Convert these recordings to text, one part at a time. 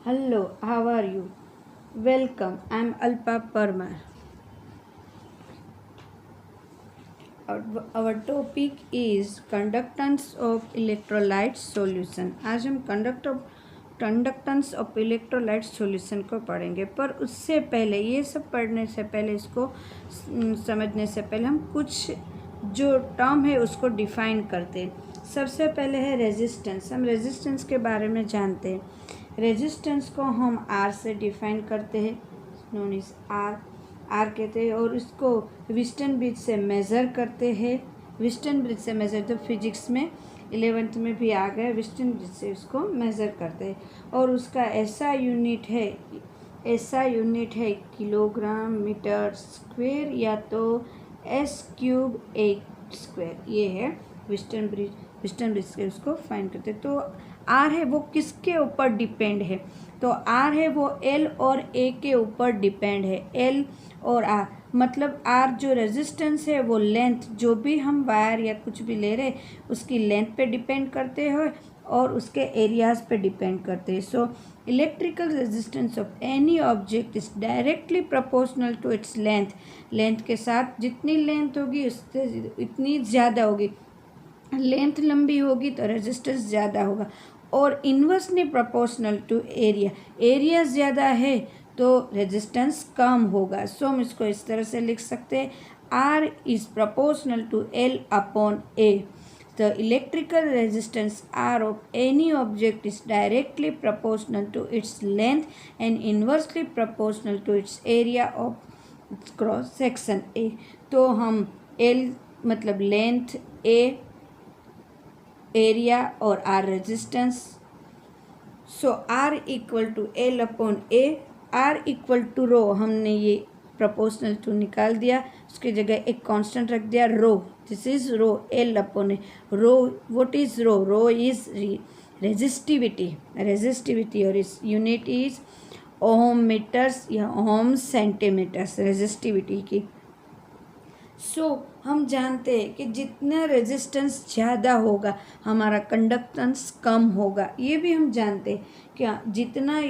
Hello, how are you? Welcome, I'm Alpa Parmar. Our topic is conductance of electrolyte solution. आज हम conductance of electrolyte solution को पढ़ेंगे, पर उससे पहले ये सब पढ़ने से पहले इसको समझने से पहले हम कुछ जो टर्म है उसको डिफाइन करते हैं। सबसे पहले है रेजिस्टेंस। हम रेजिस्टेंस के बारे में जानते हैं। रेजिस्टेंस को हम आर से डिफाइन करते हैं, नोन इज आर कहते हैं, और इसको विस्टन ब्रिज से मेज़र करते हैं। विस्टन ब्रिज से मेज़र तो फिजिक्स में 11th में भी आ गया, विस्टन ब्रिज से उसको मेज़र करते हैं। और उसका ऐसा यूनिट है किलोग्राम मीटर स्क्वायर या तो S³ एक स्क्वायर। ये है विस्टन ब्रिज से उसको फाइंड करते हैं। तो आर है वो किसके ऊपर डिपेंड है? तो आर है वो एल और ए के ऊपर डिपेंड है। एल और आर मतलब आर जो रेजिस्टेंस है वो लेंथ, जो भी हम वायर या कुछ भी ले रहे उसकी लेंथ पे डिपेंड करते हैं और उसके एरियाज पे डिपेंड करते हैं। So electrical resistance of any object is directly proportional to its length. Length के साथ जितनी लेंथ होगी उससे इतनी ज़्यादा होगी। लेंथ लंबी होगी तो रेजिस्टेंस ज़्यादा होगा, और inversely proportional to area. Area ज़्यादा है तो रेजिस्टेंस कम होगा। सो हम इसको इस तरह से लिख सकते हैं, R is proportional to L upon A. The electrical resistance R of any object is directly proportional to its length and inversely proportional to its area of cross section A। तो हम L मतलब length, A area और R resistance. So R equal to L upon A. R equal to rho, हमने ये proportional to निकाल दिया, उसकी जगह एक कांस्टेंट रख दिया rho. This is rho, L upon A. Rho, what is rho? Rho is resistivity और इस यूनिट इज ओम मीटर्स या ओम सेंटीमीटर्स रेजिस्टिविटी की। सो हम जानते हैं कि जितना रेजिस्टेंस ज़्यादा होगा हमारा कंडक्टेंस कम होगा। ये भी हम जानते हैं कि जितना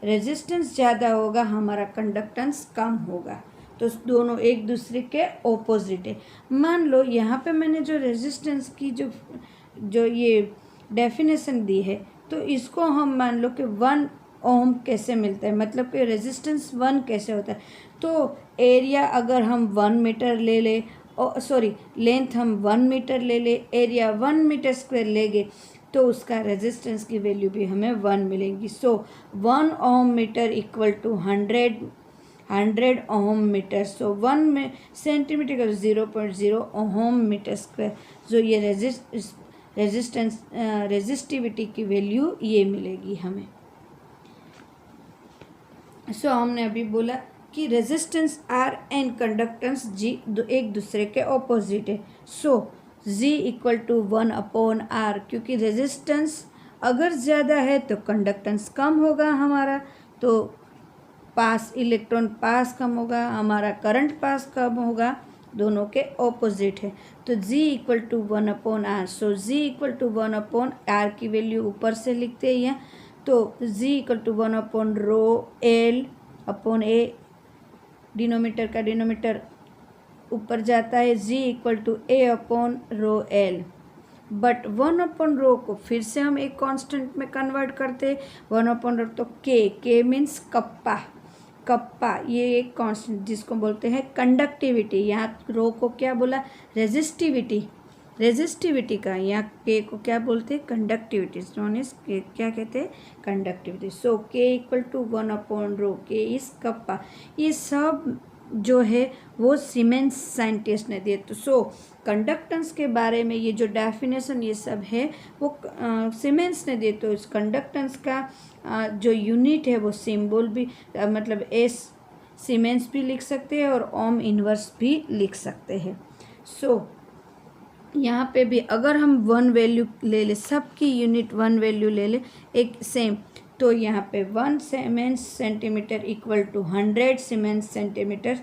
रेजिस्टेंस ज़्यादा होगा हमारा कंडक्टेंस कम होगा। तो दोनों एक दूसरे के ऑपोजिट है। मान लो यहाँ पे मैंने जो रेजिस्टेंस की जो ये डेफिनेशन दी है, तो इसको हम मान लो कि 1 ओम कैसे मिलता है, मतलब कि रेजिस्टेंस 1 कैसे होता है। तो एरिया अगर हम 1 मीटर ले ले, सॉरी लेंथ हम 1 मीटर ले ले, एरिया 1 मीटर स्क्वायर लेंगे, तो उसका रेजिस्टेंस की वैल्यू भी हमें 1 मिलेगी। So 1 ohm metre equal to 100 ohm metre. So 1 centimetre का 0.0 ओम मीटर स्क्वायर। जो ये रेजिस्टिविटी की वैल्यू ये मिलेगी हमें। सो हमने अभी बोला कि रेजिस्टेंस आर एंड कंडक्टेंस जी एक दूसरे के ऑपोजिट है। सो G equal to 1 upon are, क्योंकि रेजिस्टेंस अगर ज़्यादा है तो कंडक्टेंस कम होगा हमारा, तो इलेक्ट्रॉन पास कम होगा, हमारा करंट पास कम होगा, दोनों के ऑपोजिट है। तो G equal to 1 upon R. So G equal to 1 upon R की वैल्यू ऊपर से लिखते हैं, तो G equal to 1 upon rho L upon A, denominator का डिनोमीटर ऊपर जाता है, G equal to A upon rho L. But 1 upon rho को फिर से हम एक कांस्टेंट में कन्वर्ट करते, 1 अपॉन रो तो के मीन्स कप्पा ये एक कांस्टेंट जिसको बोलते हैं कंडक्टिविटी। यहाँ रो को क्या बोला? रेजिस्टिविटी का, यहाँ के को क्या बोलते हैं? कंडक्टिविटी। नॉन इज के क्या कहते हैं? Conductivity. So K equal to 1 upon rho, के इज कप्पा। ये सब जो है वो सीमेंस साइंटिस्ट ने दिए। तो सो कंडक्टेंस के बारे में ये जो डेफिनेशन ये सब है वो सीमेंस ने दिए। तो इस कंडक्टेंस का जो यूनिट है वो सिंबल भी मतलब एस सीमेंस भी लिख सकते हैं और ओम इनवर्स भी लिख सकते हैं। सो यहाँ पे भी अगर हम 1 वैल्यू ले ले, सबकी यूनिट 1 वैल्यू ले ले एक सेम, तो यहाँ पे 1 siemens centimetre equal to 100 siemens centimetre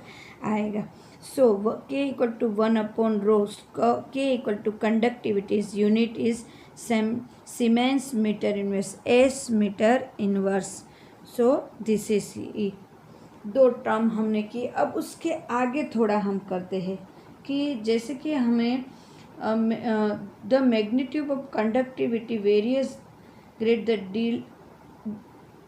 आएगा। So K equal to 1 upon rho, K equal to conductivity's unit is siemens metre inverse, S metre inverse. So this is E. दो term हमने की। अब उसके आगे थोड़ा हम करते हैं कि जैसे कि हमें the magnitude of conductivity various great the deal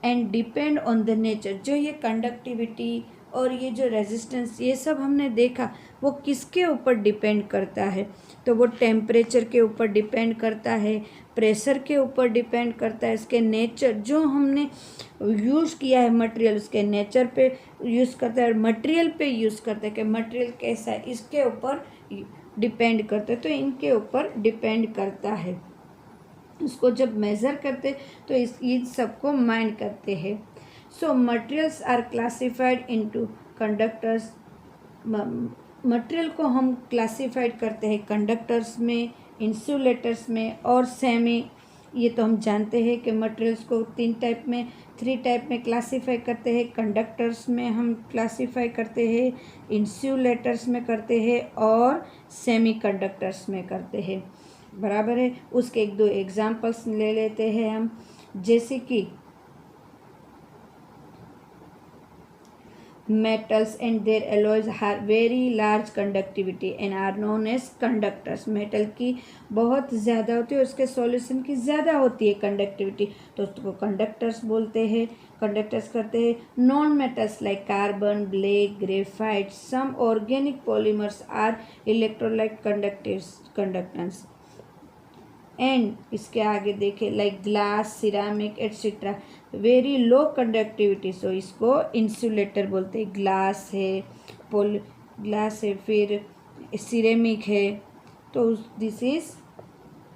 and depend on the nature. जो ये कंडक्टिविटी और ये जो रेजिस्टेंस ये सब हमने देखा वो किसके ऊपर डिपेंड करता है, तो वो टेम्परेचर के ऊपर डिपेंड करता है, प्रेशर के ऊपर डिपेंड करता है, इसके नेचर जो हमने यूज़ किया है मटेरियल उसके नेचर पे यूज़ करता है, मटेरियल पे यूज़ करता है कि मटेरियल कैसा है इसके ऊपर डिपेंड करता है। तो इनके ऊपर डिपेंड करता है। उसको जब मेज़र करते तो इन सबको माइंड करते हैं। So materials are classified into conductors. Material को हम क्लासिफाइड करते हैं कंडक्टर्स में, इंसुलेटर्स में और सेमी। ये तो हम जानते हैं कि मटेरियल्स को थ्री टाइप में क्लासिफाई करते हैं। कंडक्टर्स में हम क्लासिफाई करते हैं, इंसुलेटर्स में करते हैं और सेमी कंडक्टर्स में करते हैं। बराबर है। उसके एक दो एग्जाम्पल्स ले लेते हैं हम, जैसे कि metals and their alloys have very large conductivity and are known as conductors। Metal की बहुत ज़्यादा होती है, उसके सॉल्यूशन की ज़्यादा होती है कंडक्टिविटी, तो उसको कंडक्टर्स बोलते हैं, कंडक्टर्स करते हैं। Non metals like carbon, black, graphite, some organic polymers are electrolyte conductance. And इसके आगे देखें like glass, ceramic etcetera very low conductivity, so इसको इंसुलेटर बोलते हैं। ग्लास है फिर सिरेमिक है, तो दिस इज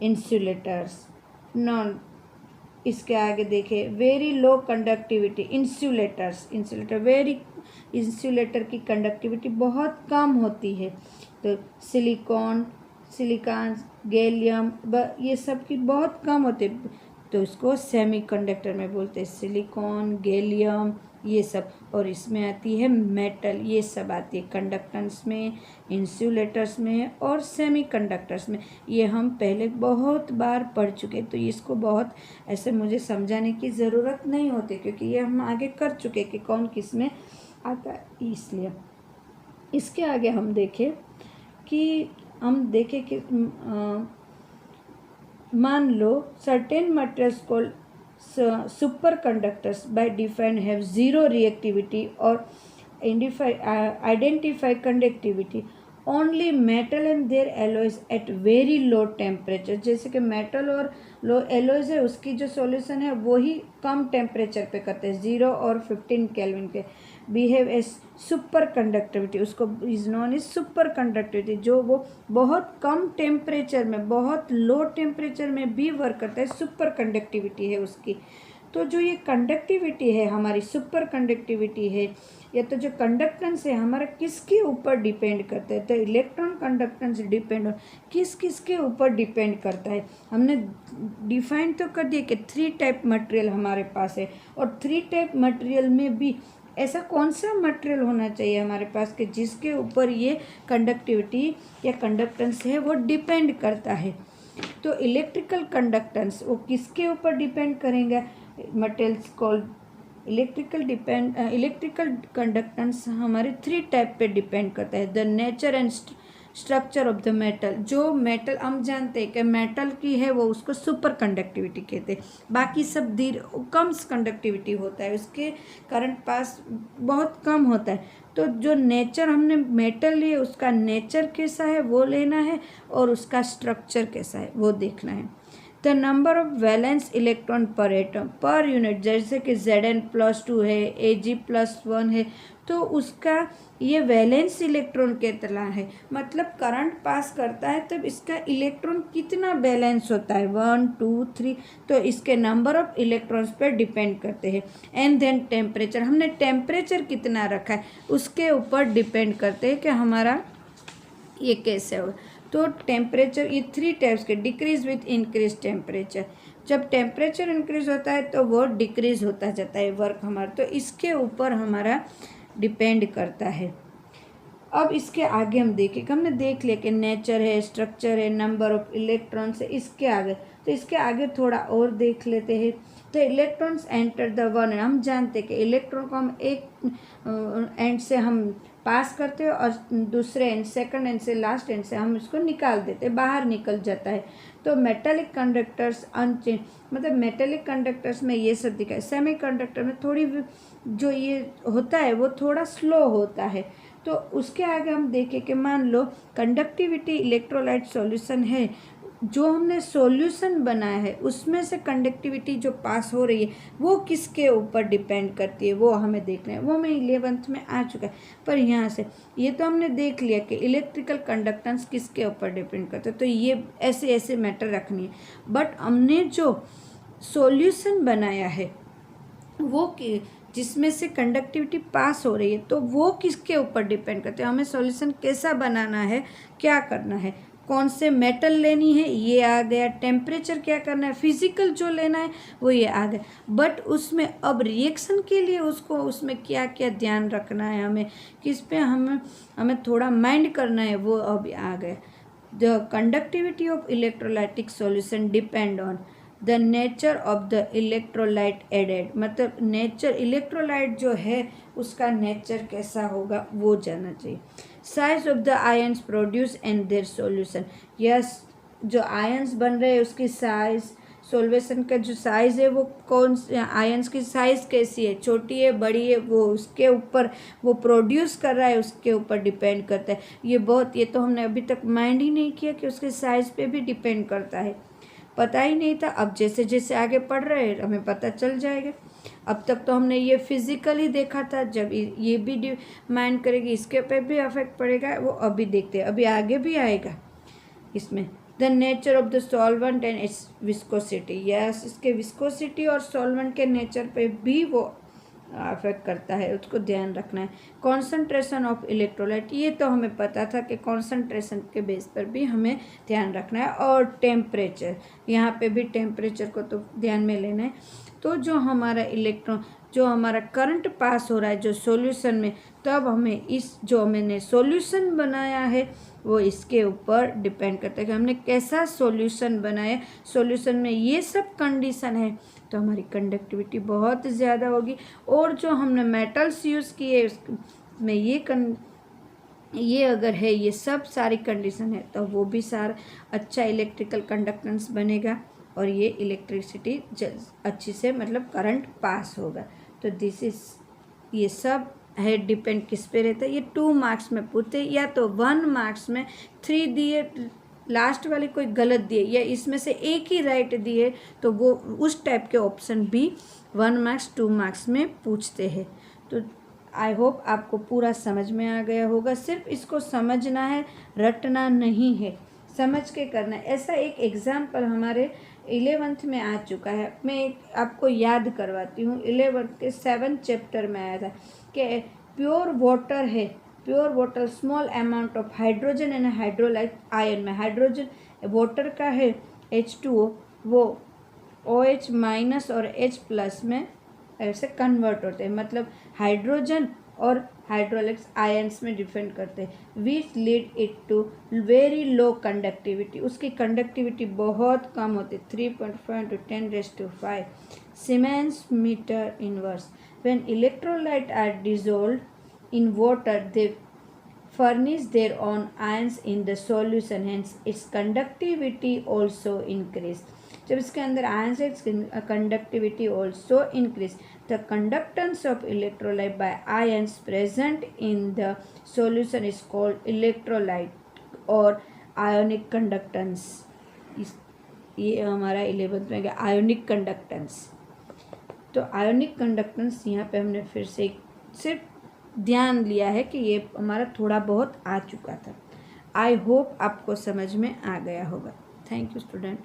इंसुलेटर्स। नॉन इसके आगे देखें वेरी लो कंडक्टिविटी इंसुलेटर की कंडक्टिविटी बहुत कम होती है, तो सिलिकॉन, गैलियम ये सब की बहुत कम होते, तो इसको सेमी कंडक्टर में बोलते हैं। सिलिकॉन, गैलियम ये सब, और इसमें आती है मेटल, ये सब आती है कंडक्टेंस में, इंसुलेटर्स में और सेमी कंडक्टर्स में। ये हम पहले बहुत बार पढ़ चुके, तो इसको बहुत ऐसे मुझे समझाने की ज़रूरत नहीं होती क्योंकि ये हम आगे कर चुके कि कौन किस में आता है, इसलिए। इसके आगे हम देखें कि मान लो certain materials called super conductors by define have zero reactivity और identify conductivity only metal and their alloys at very low temperature. जैसे कि मेटल और लो एलॉयज है उसकी जो सॉल्यूशन है वही कम टेम्परेचर पे करते हैं, 0 और 15 केल्विन के। बिहेव एज सुपर कंडक्टिविटी, उसको is non is super conductivity, जो वो बहुत कम टेम्परेचर में, बहुत लो टेम्परेचर में भी वर्क करता है, सुपर कंडक्टिविटी है उसकी। तो जो ये कंडक्टिविटी है हमारी सुपर कंडक्टिविटी है, या तो जो कंडक्टेंस है हमारा किसके ऊपर डिपेंड करता है, तो इलेक्ट्रॉन कंडक्टेंस डिपेंड किस के ऊपर डिपेंड करता है। हमने डिफाइन तो कर दिया कि 3 टाइप मटेरियल हमारे पास है, और 3 टाइप मटेरियल में भी ऐसा कौन सा मटेरियल होना चाहिए हमारे पास कि जिसके ऊपर ये कंडक्टिविटी या कंडक्टेंस है वो डिपेंड करता है। तो इलेक्ट्रिकल कंडक्टेंस वो किसके ऊपर डिपेंड करेंगे, मटेरियल्स कॉल्ड इलेक्ट्रिकल कंडक्टेंस हमारे 3 टाइप पे डिपेंड करता है। The nature and structure of the metal, जो मेटल हम जानते हैं कि मेटल की है वो उसको सुपर कंडक्टिविटी कहते हैं, बाकी सब कम कंडक्टिविटी होता है, उसके करंट पास बहुत कम होता है। तो जो नेचर हमने मेटल लिए उसका नेचर कैसा है वो लेना है, और उसका स्ट्रक्चर कैसा है वो देखना है। The number of valence electron पर एटम पर यूनिट, जैसे कि Zn+2 है, Ag+1 है, तो उसका ये वैलेंस इलेक्ट्रॉन कितना है, मतलब करंट पास करता है तब इसका इलेक्ट्रॉन कितना बैलेंस होता है, 1 2 3, तो इसके नंबर ऑफ इलेक्ट्रॉन्स पर डिपेंड करते हैं। एंड देन टेम्परेचर, हमने टेम्परेचर कितना रखा है उसके ऊपर डिपेंड करते हैं कि हमारा ये कैसे होगा। तो टेम्परेचर ये 3 टाइप्स के, डिक्रीज विथ इंक्रीज टेम्परेचर, जब टेम्परेचर इंक्रीज होता है तो वो डिक्रीज होता जाता है वर्क हमारा, तो इसके ऊपर हमारा डिपेंड करता है। अब इसके आगे हम देखें, हमने देख लिया कि नेचर है, स्ट्रक्चर है, नंबर ऑफ इलेक्ट्रॉन्स है। इसके आगे तो इसके आगे थोड़ा और देख लेते हैं। तो इलेक्ट्रॉन्स एंटर द वन, हम जानते हैं कि इलेक्ट्रॉन को हम एक एंड से हम पास करते हैं और दूसरे एंड, सेकंड एंड से, लास्ट एंड से हम इसको निकाल देते हैं, बाहर निकल जाता है। तो मेटेलिक कंडक्टर्स अनचेंज, मतलब मेटेलिक कंडक्टर्स में ये सब दिखा है। सेमी कंडक्टर में थोड़ी जो ये होता है वो थोड़ा स्लो होता है। तो उसके आगे हम देखें कि मान लो कंडक्टिविटी इलेक्ट्रोलाइट सॉल्यूशन है, जो हमने सॉल्यूशन बनाया है उसमें से कंडक्टिविटी जो पास हो रही है वो किसके ऊपर डिपेंड करती है, वो हमें देखना है। वो मैं 11th में आ चुका है। पर यहाँ से ये तो हमने देख लिया कि इलेक्ट्रिकल कंडक्टेंस किसके ऊपर डिपेंड करता है, तो ये ऐसे ऐसे मैटर रखनी है। बट हमने जो सॉल्यूशन बनाया है वो जिसमें से कंडक्टिविटी पास हो रही है, तो वो किसके ऊपर डिपेंड करते हैं, हमें सॉल्यूशन कैसा बनाना है, क्या करना है, कौन से मेटल लेनी है, ये आ गया। टेम्परेचर क्या करना है, फिजिकल जो लेना है वो ये आ गया। बट उसमें अब रिएक्शन के लिए उसको उसमें क्या क्या ध्यान रखना है, हमें किस पे हमें थोड़ा माइंड करना है, वो अब आ गया। The conductivity of electrolytic solution depend on the nature of the electrolyte added, मतलब नेचर इलेक्ट्रोलाइट जो है उसका नेचर कैसा होगा वो जानना चाहिए। Size of the ions produce and their solution, yes जो आयन्स बन रहे हैं उसकी साइज, सॉल्वेशन का जो साइज़ है वो कौन से आयन्स की साइज़ कैसी है, छोटी है बड़ी है, वो उसके ऊपर वो प्रोड्यूस कर रहा है उसके ऊपर डिपेंड करता है। ये तो हमने अभी तक माइंड ही नहीं किया कि उसके साइज़ पे भी डिपेंड करता है, पता ही नहीं था। अब जैसे जैसे आगे पढ़ रहे हैं हमें पता चल जाएगा। अब तक तो हमने ये फिजिकली देखा था, जब ये भी माइंड करेगी इसके पे भी अफेक्ट पड़ेगा, वो अभी देखते हैं, अभी आगे भी आएगा इसमें। The nature of the solvent and it's viscosity, yes इसके विस्कोसिटी और सॉल्वेंट के नेचर पे भी वो अफेक्ट करता है, उसको ध्यान रखना है। कॉन्सेंट्रेशन ऑफ इलेक्ट्रोलाइट, ये तो हमें पता था कि कॉन्सेंट्रेशन के बेस पर भी हमें ध्यान रखना है। और टेम्परेचर, यहाँ पे भी टेम्परेचर को तो ध्यान में लेना है। तो जो हमारा इलेक्ट्रॉन, जो हमारा करंट पास हो रहा है जो सॉल्यूशन में, तब हमें इस जो मैंने सॉल्यूशन बनाया है वो इसके ऊपर डिपेंड करता है कि हमने कैसा सॉल्यूशन बनाया। सॉल्यूशन में ये सब कंडीशन है तो हमारी कंडक्टिविटी बहुत ज़्यादा होगी। और जो हमने मेटल्स यूज़ किए उसमें ये अगर है, ये सब सारी कंडीशन है, तो वो भी सारा अच्छा इलेक्ट्रिकल कंडक्टेंस बनेगा और ये इलेक्ट्रिसिटी अच्छी से मतलब करंट पास होगा। तो दिस इज, ये सब है डिपेंड किस पे रहता है। ये 2 मार्क्स में पूछते, या तो 1 मार्क्स में 3 दिए, लास्ट वाले कोई गलत दिए, या इसमें से एक ही राइट दिए, तो वो उस टाइप के ऑप्शन भी 1 मार्क्स 2 मार्क्स में पूछते हैं। तो आई होप आपको पूरा समझ में आ गया होगा। सिर्फ इसको समझना है, रटना नहीं है, समझ के करना है। ऐसा एक एग्जाम्पल हमारे 11th में आ चुका है, मैं एक आपको याद करवाती हूँ। 11th के 7th चैप्टर में आया था कि प्योर वाटर है, pure water small amount of hydrogen and हाइड्रोलाइट ion में, हाइड्रोजन वाटर का है H2O, वो OH माइनस और H+ में ऐसे कन्वर्ट होते हैं, मतलब हाइड्रोजन और हाइड्रोलिक्स आयंस में डिफेंड करते हैं। Which lead it to very low conductivity, उसकी कंडक्टिविटी बहुत कम होती है, 3.5 to 10⁵ siemens metre inverse. When electrolyte are dissolved in water they furnish their own ions in the solution, hence its conductivity also increase। जब इसके अंदर ions है, इसकी conductivity also increase. The conductance of electrolyte by ions present in the solution is called electrolyte और ionic conductance. ये हमारा 11th में गया आयोनिक कंडक्टेंस। तो आयोनिक कंडक्टेंस यहाँ पे हमने फिर से सिर्फ ध्यान लिया है कि ये हमारा थोड़ा बहुत आ चुका था। आई होप आपको समझ में आ गया होगा। Thank you student.